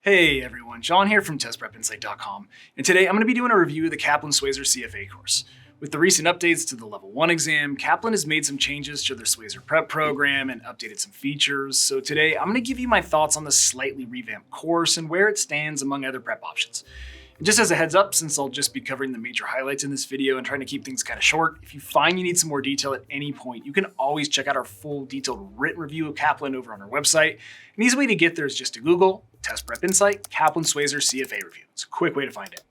Hey everyone, John here from TestPrepInsight.com, and today I'm going to be doing a review of the Kaplan Schweser CFA course. With the recent updates to the Level 1 exam, Kaplan has made some changes to their Schweser prep program and updated some features, so today I'm going to give you my thoughts on this slightly revamped course and where it stands among other prep options. And just as a heads up, since I'll just be covering the major highlights in this video and trying to keep things kind of short, if you find you need some more detail at any point, you can always check out our full detailed written review of Kaplan over on our website. An easy way to get there is just to Google Test Prep Insight Kaplan Schweser CFA review. It's a quick way to find it.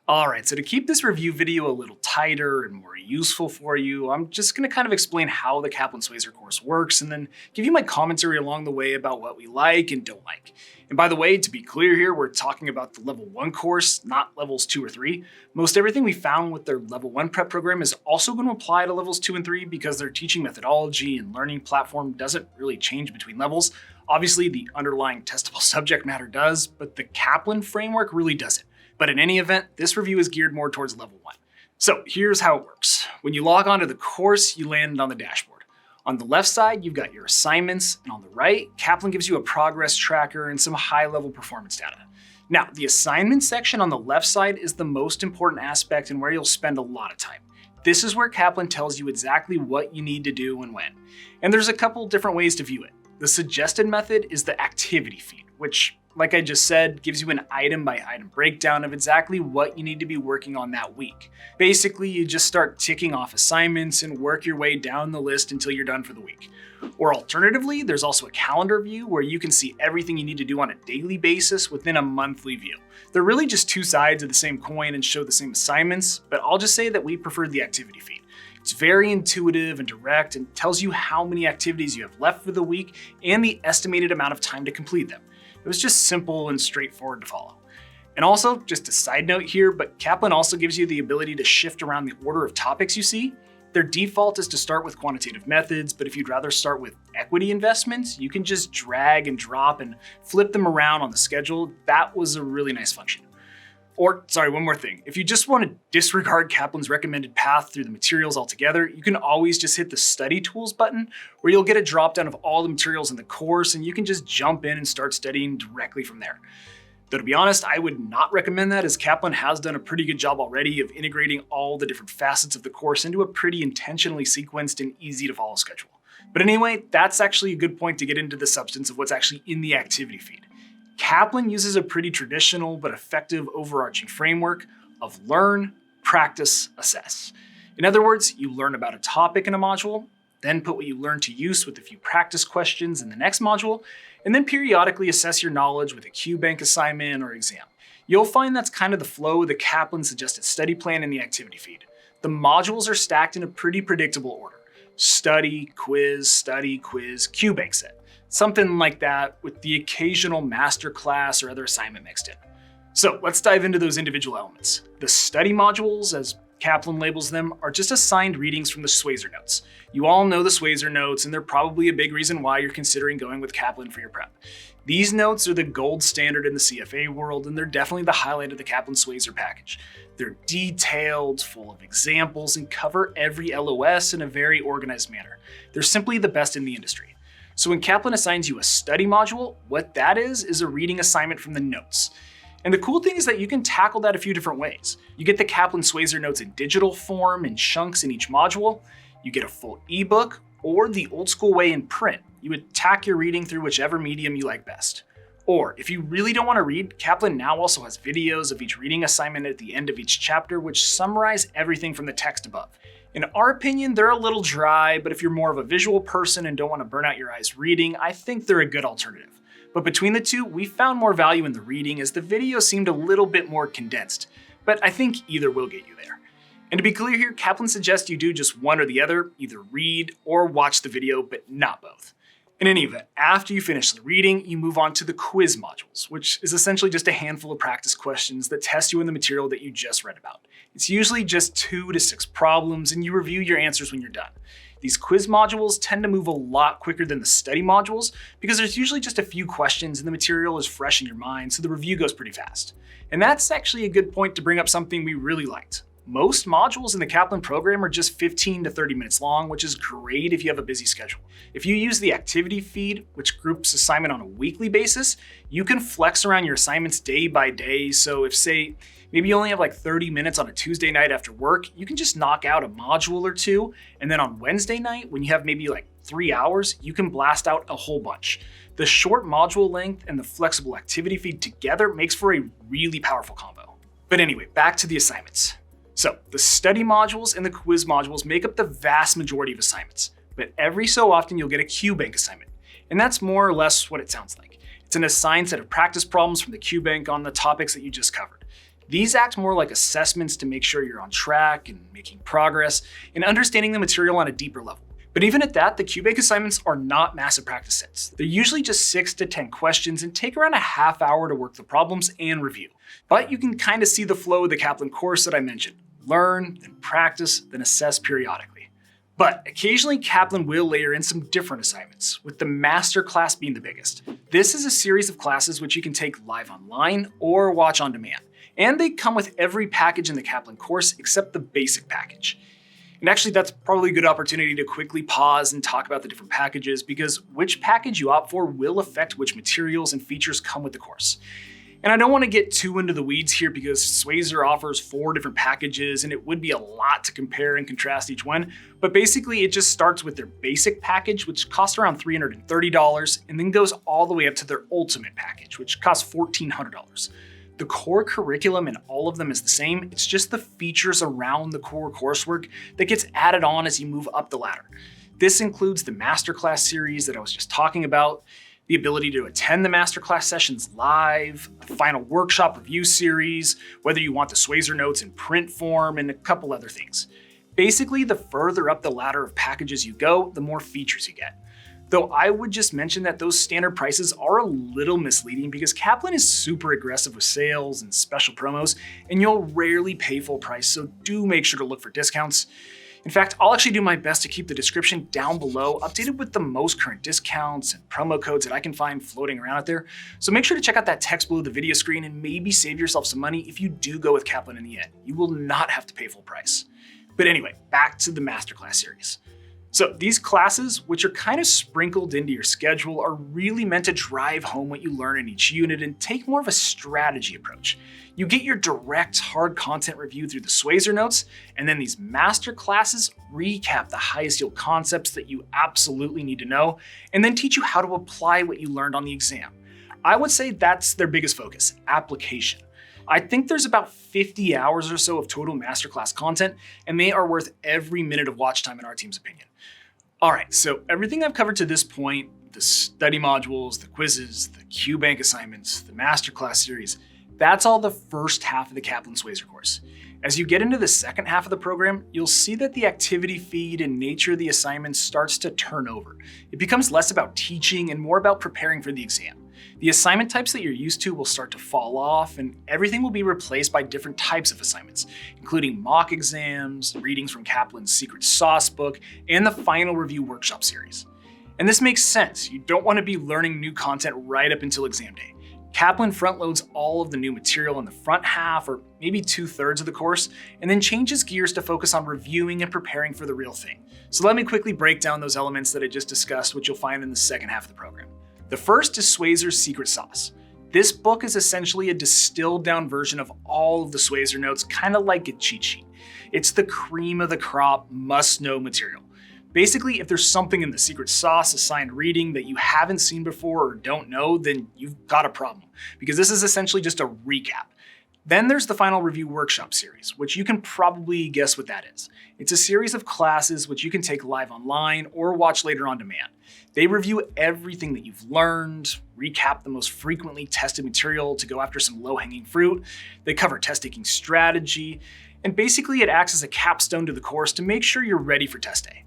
Alright, so to keep this review video a little tighter and more useful for you, I'm just going to kind of explain how the Kaplan Schweser course works and then give you my commentary along the way about what we like and don't like. And by the way, to be clear here, we're talking about the Level 1 course, not Levels 2 or 3. Most everything we found with their Level 1 prep program is also going to apply to Levels 2 and 3 because their teaching methodology and learning platform doesn't really change between levels. Obviously, the underlying testable subject matter does, but the Kaplan framework really doesn't. But in any event, this review is geared more towards Level 1. So here's how it works. When you log onto the course, you land on the dashboard. On the left side, you've got your assignments, and on the right, Kaplan gives you a progress tracker and some high-level performance data. Now, the assignment section on the left side is the most important aspect and where you'll spend a lot of time. This is where Kaplan tells you exactly what you need to do and when. And there's a couple different ways to view it. The suggested method is the activity feed, which, like I just said, gives you an item-by-item breakdown of exactly what you need to be working on that week. Basically, you just start ticking off assignments and work your way down the list until you're done for the week. Or alternatively, there's also a calendar view where you can see everything you need to do on a daily basis within a monthly view. They're really just two sides of the same coin and show the same assignments, but I'll just say that we prefer the activity feed. It's very intuitive and direct and tells you how many activities you have left for the week and the estimated amount of time to complete them. It was just simple and straightforward to follow. And also, just a side note here, but Kaplan also gives you the ability to shift around the order of topics you see. Their default is to start with quantitative methods, but if you'd rather start with equity investments, you can just drag and drop and flip them around on the schedule. That was a really nice function. Or, sorry, one more thing. If you just want to disregard Kaplan's recommended path through the materials altogether, you can always just hit the Study Tools button, where you'll get a drop down of all the materials in the course, and you can just jump in and start studying directly from there. Though to be honest, I would not recommend that, as Kaplan has done a pretty good job already of integrating all the different facets of the course into a pretty intentionally sequenced and easy to follow schedule. But anyway, that's actually a good point to get into the substance of what's actually in the activity feed. Kaplan uses a pretty traditional but effective overarching framework of learn, practice, assess. In other words, you learn about a topic in a module, then put what you learned to use with a few practice questions in the next module, and then periodically assess your knowledge with a Q-Bank assignment or exam. You'll find that's kind of the flow of the Kaplan suggested study plan in the activity feed. The modules are stacked in a pretty predictable order. Study, quiz, Q-Bank set. Something like that, with the occasional MasterClass or other assignment mixed in. So let's dive into those individual elements. The study modules, as Kaplan labels them, are just assigned readings from the Schweser notes. You all know the Schweser notes, and they're probably a big reason why you're considering going with Kaplan for your prep. These notes are the gold standard in the CFA world, and they're definitely the highlight of the Kaplan Schweser package. They're detailed, full of examples, and cover every LOS in a very organized manner. They're simply the best in the industry. So when Kaplan assigns you a study module, what that is a reading assignment from the notes. And the cool thing is that you can tackle that a few different ways. You get the Kaplan Schweser notes in digital form in chunks in each module. You get a full ebook, or the old school way in print. You attack your reading through whichever medium you like best. Or if you really don't want to read, Kaplan now also has videos of each reading assignment at the end of each chapter, which summarize everything from the text above. In our opinion, they're a little dry, but if you're more of a visual person and don't want to burn out your eyes reading, I think they're a good alternative. But between the two, we found more value in the reading as the video seemed a little bit more condensed. But I think either will get you there. And to be clear here, Kaplan suggests you do just one or the other, either read or watch the video, but not both. In any event, after you finish the reading, you move on to the quiz modules, which is essentially just a handful of practice questions that test you in the material that you just read about. It's usually just 2 to 6 problems, and you review your answers when you're done. These quiz modules tend to move a lot quicker than the study modules because there's usually just a few questions and the material is fresh in your mind, so the review goes pretty fast. And that's actually a good point to bring up something we really liked. Most modules in the Kaplan program are just 15 to 30 minutes long, which is great if you have a busy schedule. If you use the activity feed, which groups assignment on a weekly basis, you can flex around your assignments day by day. So if, say, maybe you only have like 30 minutes on a Tuesday night after work, you can just knock out a module or two. And then on Wednesday night, when you have maybe like 3 hours, you can blast out a whole bunch. The short module length and the flexible activity feed together makes for a really powerful combo. But anyway, back to the assignments. So the study modules and the quiz modules make up the vast majority of assignments, but every so often you'll get a QBank assignment. And that's more or less what it sounds like. It's an assigned set of practice problems from the QBank on the topics that you just covered. These act more like assessments to make sure you're on track and making progress and understanding the material on a deeper level. But even at that, the QBank assignments are not massive practice sets. They're usually just 6 to 10 questions and take around a half hour to work the problems and review. But you can kind of see the flow of the Kaplan course that I mentioned. Learn, then practice, then assess periodically. But occasionally Kaplan will layer in some different assignments, with the MasterClass being the biggest. This is a series of classes which you can take live online or watch on demand. And they come with every package in the Kaplan course except the basic package. And actually that's probably a good opportunity to quickly pause and talk about the different packages, because which package you opt for will affect which materials and features come with the course. And I don't want to get too into the weeds here because Schweser offers 4 different packages and it would be a lot to compare and contrast each one. But basically it just starts with their basic package, which costs around $330, and then goes all the way up to their ultimate package, which costs $1,400. The core curriculum in all of them is the same. It's just the features around the core coursework that gets added on as you move up the ladder. This includes the MasterClass series that I was just talking about, the ability to attend the MasterClass sessions live, a final workshop review series, whether you want the Schweser notes in print form, and a couple other things. Basically, the further up the ladder of packages you go, the more features you get. Though I would just mention that those standard prices are a little misleading because Kaplan is super aggressive with sales and special promos, and you'll rarely pay full price, so do make sure to look for discounts. In fact, I'll actually do my best to keep the description down below updated with the most current discounts and promo codes that I can find floating around out there. So make sure to check out that text below the video screen and maybe save yourself some money if you do go with Kaplan in the end. You will not have to pay full price. But anyway, back to the MasterClass series. So these classes, which are kind of sprinkled into your schedule, are really meant to drive home what you learn in each unit and take more of a strategy approach. You get your direct hard content review through the Schweser notes, and then these master classes recap the highest yield concepts that you absolutely need to know, and then teach you how to apply what you learned on the exam. I would say that's their biggest focus, application. I think there's about 50 hours or so of total masterclass content, and they are worth every minute of watch time in our team's opinion. All right, so everything I've covered to this point, the study modules, the quizzes, the QBank assignments, the masterclass series, that's all the first half of the Kaplan Schweser course. As you get into the second half of the program, you'll see that the activity feed and nature of the assignments starts to turn over. It becomes less about teaching and more about preparing for the exam. The assignment types that you're used to will start to fall off, and everything will be replaced by different types of assignments, including mock exams, readings from Kaplan's Secret Sauce book, and the final review workshop series. And this makes sense. You don't want to be learning new content right up until exam day. Kaplan front loads all of the new material in the front half, or maybe 2/3 of the course, and then changes gears to focus on reviewing and preparing for the real thing. So let me quickly break down those elements that I just discussed, which you'll find in the second half of the program. The first is Schweser's Secret Sauce. This book is essentially a distilled down version of all of the Schweser notes, kind of like a cheat sheet. It's the cream of the crop, must-know material. Basically, if there's something in the Secret Sauce assigned reading that you haven't seen before or don't know, then you've got a problem, because this is essentially just a recap. Then there's the final review workshop series, which you can probably guess what that is. It's a series of classes which you can take live online or watch later on demand. They review everything that you've learned, recap the most frequently tested material to go after some low-hanging fruit. They cover test-taking strategy, and basically it acts as a capstone to the course to make sure you're ready for test day.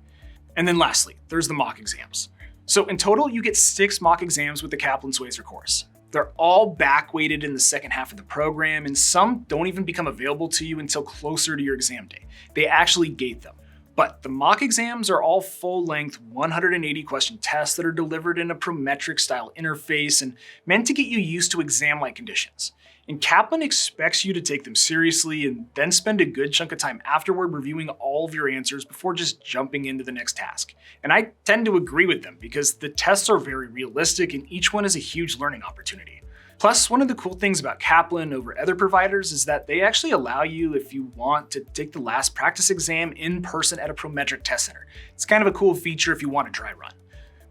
And then lastly, there's the mock exams. So in total, you get 6 mock exams with the Kaplan Schweser course. They're all back-weighted in the second half of the program, and some don't even become available to you until closer to your exam day. They actually gate them. But the mock exams are all full-length 180 question tests that are delivered in a Prometric style interface and meant to get you used to exam-like conditions. And Kaplan expects you to take them seriously and then spend a good chunk of time afterward reviewing all of your answers before just jumping into the next task. And I tend to agree with them because the tests are very realistic and each one is a huge learning opportunity. Plus, one of the cool things about Kaplan over other providers is that they actually allow you, if you want, to take the last practice exam in person at a Prometric test center. It's kind of a cool feature if you want a dry run.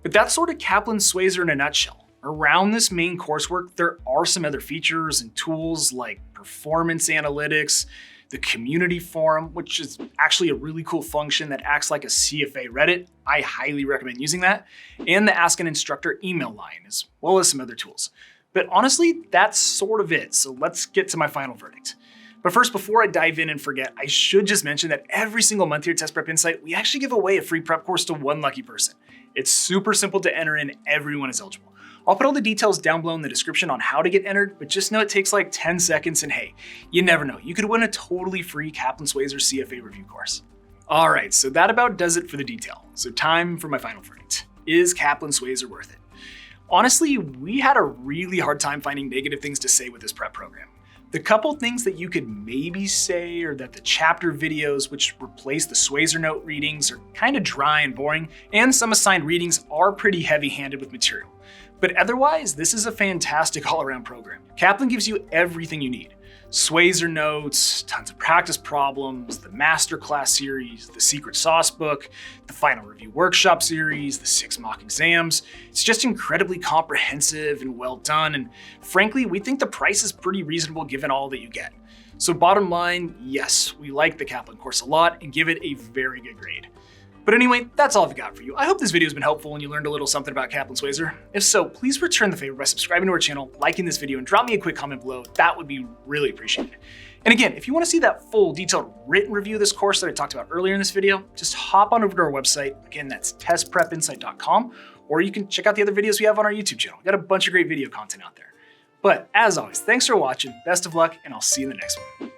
But that's sort of Kaplan CFA in a nutshell. Around this main coursework, there are some other features and tools like performance analytics, the community forum, which is actually a really cool function that acts like a CFA Reddit. I highly recommend using that, and the Ask an Instructor email line, as well as some other tools. But honestly, that's sort of it, so let's get to my final verdict. But first, before I dive in and forget, I should just mention that every single month here at Test Prep Insight, we actually give away a free prep course to one lucky person. It's super simple to enter in, everyone is eligible. I'll put all the details down below in the description on how to get entered, but just know it takes like 10 seconds and hey, you never know, you could win a totally free Kaplan CFA CFA review course. All right, so that about does it for the detail. So time for my final verdict. Is Kaplan CFA worth it? Honestly, we had a really hard time finding negative things to say with this prep program. The couple things that you could maybe say are that the chapter videos, which replace the CFA note readings, are kind of dry and boring, and some assigned readings are pretty heavy-handed with material. But otherwise, this is a fantastic all-around program. Kaplan gives you everything you need. CFA notes, tons of practice problems, the MasterClass series, the Secret Sauce book, the Final Review Workshop series, the 6 mock exams. It's just incredibly comprehensive and well done, and frankly, we think the price is pretty reasonable given all that you get. So bottom line, yes, we like the Kaplan course a lot and give it a very good grade. But anyway, that's all I've got for you. I hope this video has been helpful and you learned a little something about Kaplan CFA. If so, please return the favor by subscribing to our channel, liking this video, and drop me a quick comment below. That would be really appreciated. And again, if you want to see that full detailed written review of this course that I talked about earlier in this video, just hop on over to our website. Again, that's testprepinsight.com, or you can check out the other videos we have on our YouTube channel. We've got a bunch of great video content out there. But as always, thanks for watching, best of luck, and I'll see you in the next one.